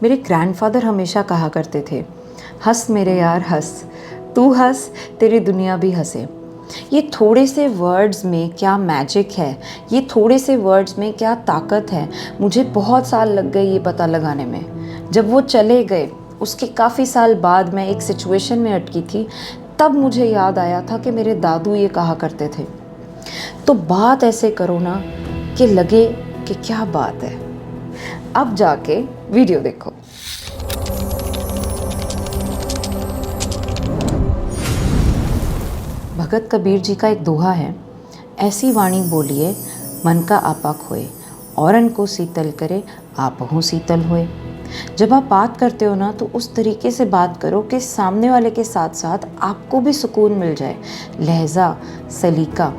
मेरे ग्रैंडफादर हमेशा कहा करते थे, हंस मेरे यार हंस, तू हंस तेरी दुनिया भी हंसे। ये थोड़े से वर्ड्स में क्या मैजिक है, ये थोड़े से वर्ड्स में क्या ताकत है, मुझे बहुत साल लग गए ये पता लगाने में। जब वो चले गए उसके काफ़ी साल बाद मैं एक सिचुएशन में अटकी थी, तब मुझे याद आया था कि मेरे दादू ये कहा करते थे। तो बात ऐसे करो ना कि लगे कि क्या बात है। अब जाके वीडियो देखो। भगत कबीर जी का एक दोहा है, ऐसी वाणी बोलिए मन का आपा खोए, औरन को शीतल करे आपहु शीतल होए। जब आप बात करते हो ना तो उस तरीके से बात करो कि सामने वाले के साथ साथ आपको भी सुकून मिल जाए। लहजा, सलीका।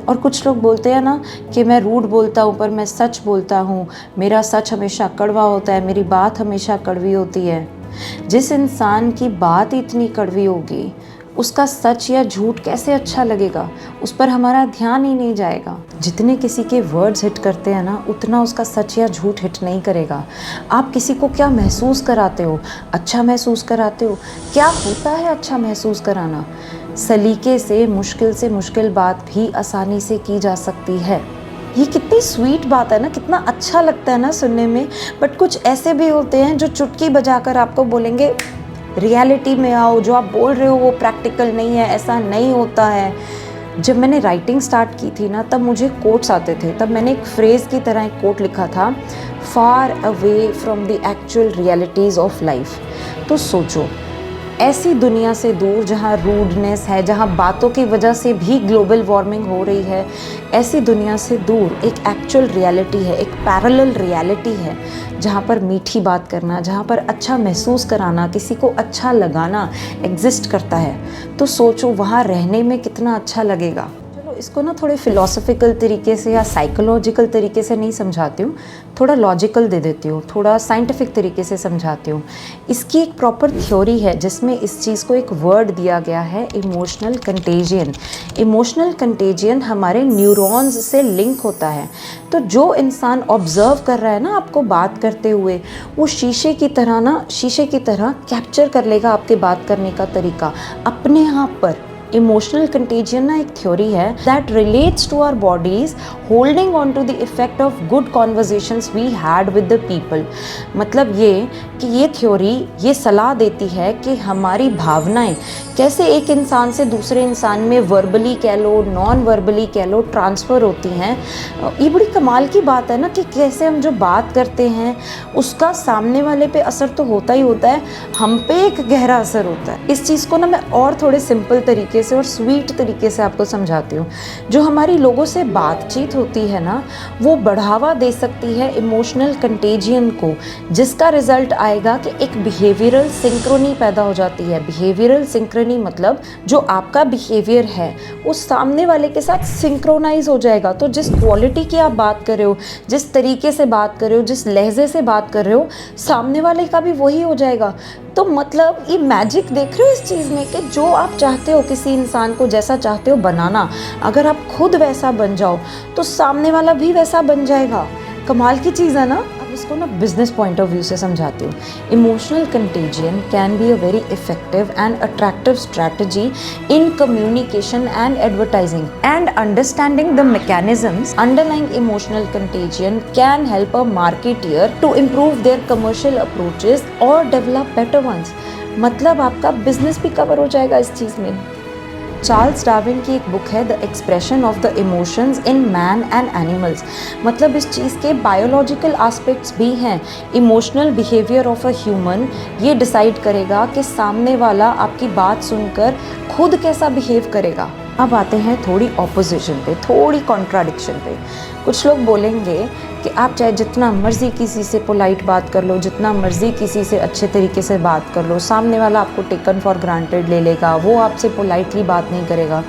और कुछ लोग बोलते हैं ना कि मैं रूड बोलता हूँ पर मैं सच बोलता हूँ, मेरा सच हमेशा कड़वा होता है, मेरी बात हमेशा कड़वी होती है। जिस इंसान की बात इतनी कड़वी होगी उसका सच या झूठ कैसे अच्छा लगेगा, उस पर हमारा ध्यान ही नहीं जाएगा। जितने किसी के वर्ड्स हिट करते हैं ना उतना उसका सच या झूठ हिट नहीं करेगा। आप किसी को क्या महसूस कराते हो, अच्छा महसूस कराते हो, क्या होता है अच्छा महसूस कराना। सलीके से मुश्किल बात भी आसानी से की जा सकती है। ये कितनी स्वीट बात है ना, कितना अच्छा लगता है ना सुनने में। बट कुछ ऐसे भी होते हैं जो चुटकी बजाकर आपको बोलेंगे रियलिटी में आओ, जो आप बोल रहे हो वो प्रैक्टिकल नहीं है, ऐसा नहीं होता है। जब मैंने राइटिंग स्टार्ट की थी ना तब मुझे कोट्स आते थे, तब मैंने एक फ्रेज़ की तरह एक कोट लिखा था, far away from the actual realities of life. तो सोचो, ऐसी दुनिया से दूर जहाँ रूडनेस है, जहाँ बातों की वजह से भी ग्लोबल वार्मिंग हो रही है, ऐसी दुनिया से दूर एक एक्चुअल रियलिटी है, एक पैरेलल रियलिटी है जहाँ पर मीठी बात करना, जहाँ पर अच्छा महसूस कराना, किसी को अच्छा लगाना एग्जिस्ट करता है। तो सोचो वहाँ रहने में कितना अच्छा लगेगा। चलो इसको ना थोड़े फिलोसफिकल तरीके से या साइकोलॉजिकल तरीके से नहीं समझाती हूँ, थोड़ा लॉजिकल दे देती हूँ, थोड़ा साइंटिफिक तरीके से समझाती हूँ। इसकी एक प्रॉपर थ्योरी है जिसमें इस चीज़ को एक वर्ड दिया गया है, इमोशनल कंटेजियन। इमोशनल कंटेजियन हमारे न्यूरॉन्स से लिंक होता है। तो जो इंसान ऑब्जर्व कर रहा है ना आपको बात करते हुए, वो शीशे की तरह कैप्चर कर लेगा आपके बात करने का तरीका अपने आप पर। इमोशनल कंटेजियन ना एक थ्योरी है that relates to our bodies holding on to the effect of good conversations we had with the people. मतलब ये कि ये थ्योरी ये सलाह देती है कि हमारी भावनाएं कैसे एक इंसान से दूसरे इंसान में वर्बली कह लो, नॉन वर्बली कह लो, ट्रांसफ़र होती हैं। ये बड़ी कमाल की बात है ना कि कैसे हम जो बात करते हैं उसका सामने वाले पे असर तो होता ही होता है, हम पे एक गहरा असर होता है। इस चीज़ को ना मैं और थोड़े सिंपल तरीके से और स्वीट तरीके से आपको समझाती हूँ। जो हमारी लोगों से बातचीत होती है ना वो बढ़ावा दे सकती है इमोशनल कंटेजियन को, जिसका रिजल्ट आएगा कि एक बिहेवियरल सिंक्रोनी पैदा हो जाती है। बिहेवियरल सिंक्रोनी मतलब जो आपका बिहेवियर है उस सामने वाले के साथ सिंक्रोनाइज हो जाएगा। तो जिस क्वालिटी की आप बात कर रहे हो, जिस तरीके से बात कर रहे हो, जिस लहजे से बात कर रहे हो, सामने वाले का भी वही हो जाएगा। तो मतलब ये मैजिक देख रहे हो इस चीज़ में कि जो आप चाहते हो किसी इंसान को जैसा चाहते हो बनाना, अगर आप खुद वैसा बन जाओ तो सामने वाला भी वैसा बन जाएगा। कमाल की चीज़ है ना। अब इसको ना बिजनेस पॉइंट ऑफ व्यू से समझाती हूँ। Emotional contagion can be a very effective and attractive strategy in communication and advertising, and understanding the mechanisms underlying emotional contagion can help a marketer to improve their commercial approaches or develop better ones. मतलब आपका business भी cover हो जाएगा इस चीज़ में। Charles Darwin की एक book है the expression of the emotions in man and animals. मतलब इस चीज़ के बायोलॉजिकल एस्पेक्ट्स भी हैं। Emotional behaviour of a human ये डिसाइड करेगा कि सामने वाला आपकी बात सुनकर खुद कैसा बिहेव करेगा। अब आते हैं थोड़ी ऑपोजिशन पे, थोड़ी कॉन्ट्राडिक्शन पे। कुछ लोग बोलेंगे कि आप चाहे जितना मर्ज़ी किसी से पोलाइट बात कर लो, जितना मर्ज़ी किसी से अच्छे तरीके से बात कर लो, सामने वाला आपको टेकन फॉर ग्रांटेड ले लेगा, वो आपसे पोलाइटली बात नहीं करेगा।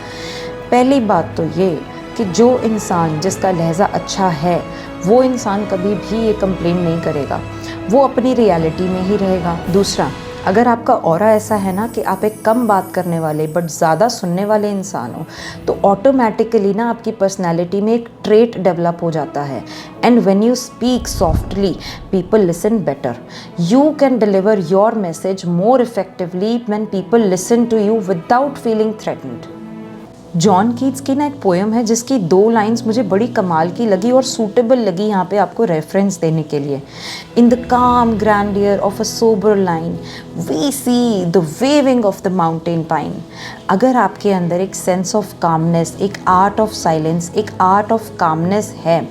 पहली बात तो ये कि जो इंसान जिसका लहजा अच्छा है वो इंसान कभी भी ये कंप्लेन नहीं करेगा, वो अपनी रियलिटी में ही रहेगा। दूसरा, अगर आपका ऑरा ऐसा है ना कि आप एक कम बात करने वाले बट ज़्यादा सुनने वाले इंसान हो, तो ऑटोमेटिकली ना आपकी पर्सनैलिटी में एक ट्रेट डेवलप हो जाता है। And when you speak softly people listen better. You can deliver your message more effectively when people listen to you without feeling threatened. John Keats की ना एक पोएम है जिसकी 2 लाइंस मुझे बड़ी कमाल की लगी और सूटेबल लगी यहाँ पे आपको रेफरेंस देने के लिए। In the calm grandeur of a sober line we see the waving of the mountain pine. अगर आपके अंदर एक सेंस ऑफ कामनेस, एक आर्ट ऑफ साइलेंस, एक आर्ट ऑफ कामनेस है,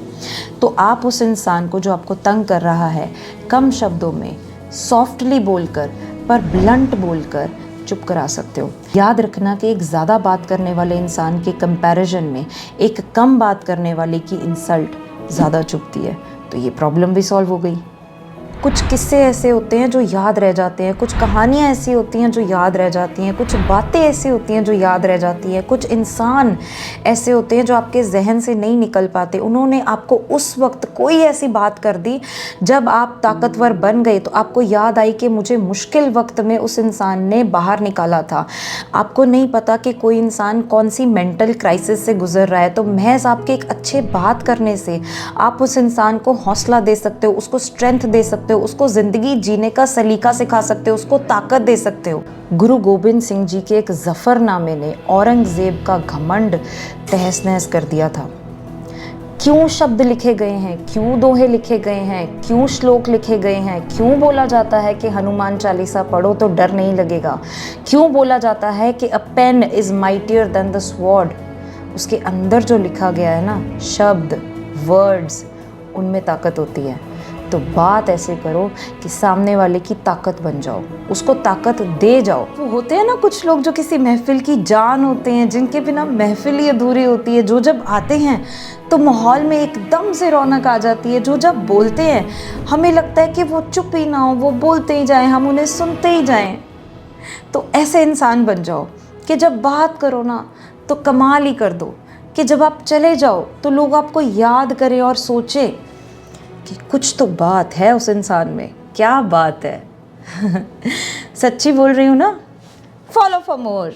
तो आप उस इंसान को जो आपको तंग कर रहा है कम शब्दों में सॉफ्टली बोलकर पर ब्लंट बोलकर चुप करा सकते हो। याद रखना कि एक ज़्यादा बात करने वाले इंसान के कंपैरिजन में एक कम बात करने वाले की इंसल्ट ज़्यादा चुभती है। तो ये प्रॉब्लम भी सॉल्व हो गई। कुछ किस्से ऐसे होते हैं जो याद रह जाते हैं, कुछ कहानियाँ ऐसी होती हैं जो याद रह जाती हैं, कुछ बातें ऐसी होती हैं जो याद रह जाती हैं, कुछ इंसान ऐसे होते हैं जो आपके जहन से नहीं निकल पाते। उन्होंने आपको उस वक्त कोई ऐसी बात कर दी, जब आप ताकतवर बन गए तो आपको याद आई कि मुझे मुश्किल वक्त में उस इंसान ने बाहर निकाला था। आपको नहीं पता कि कोई इंसान कौन सी मेंटल क्राइसिस से गुजर रहा है, तो महज आपके एक अच्छे बात करने से आप उस इंसान को हौसला दे सकते हो, उसको स्ट्रेंथ दे सकते हो, उसको ज़िंदगी जीने का सलीका सिखा सकते हो, उसको ताकत दे सकते हो। गुरु गोबिंद सिंह जी के एक ज़फ़रनामे ने औरंगज़ेब का घमंड तहस नहस कर दिया था। क्यों शब्द लिखे गए हैं, क्यों दोहे लिखे गए हैं, क्यों श्लोक लिखे गए हैं, क्यों बोला जाता है कि हनुमान चालीसा पढ़ो तो डर नहीं लगेगा, क्यों बोला जाता है कि a pen is mightier than the sword. उसके अंदर जो लिखा गया है ना, शब्द, वर्ड्स, उनमें ताकत होती है। तो बात ऐसे करो कि सामने वाले की ताकत बन जाओ, उसको ताकत दे जाओ। वो होते हैं ना कुछ लोग जो किसी महफिल की जान होते हैं, जिनके बिना महफिल ही अधूरी होती है, जो जब आते हैं तो माहौल में एकदम से रौनक आ जाती है, जो जब बोलते हैं हमें लगता है कि वो चुप ही ना हो, वो बोलते ही जाएं, हम उन्हें सुनते ही जाएं। तो ऐसे इंसान बन जाओ कि जब बात करो ना तो कमाल ही कर दो, कि जब आप चले जाओ तो लोग आपको याद करें और सोचें कि कुछ तो बात है उस इंसान में। क्या बात है। सच्ची बोल रही हूँ ना। Follow for more.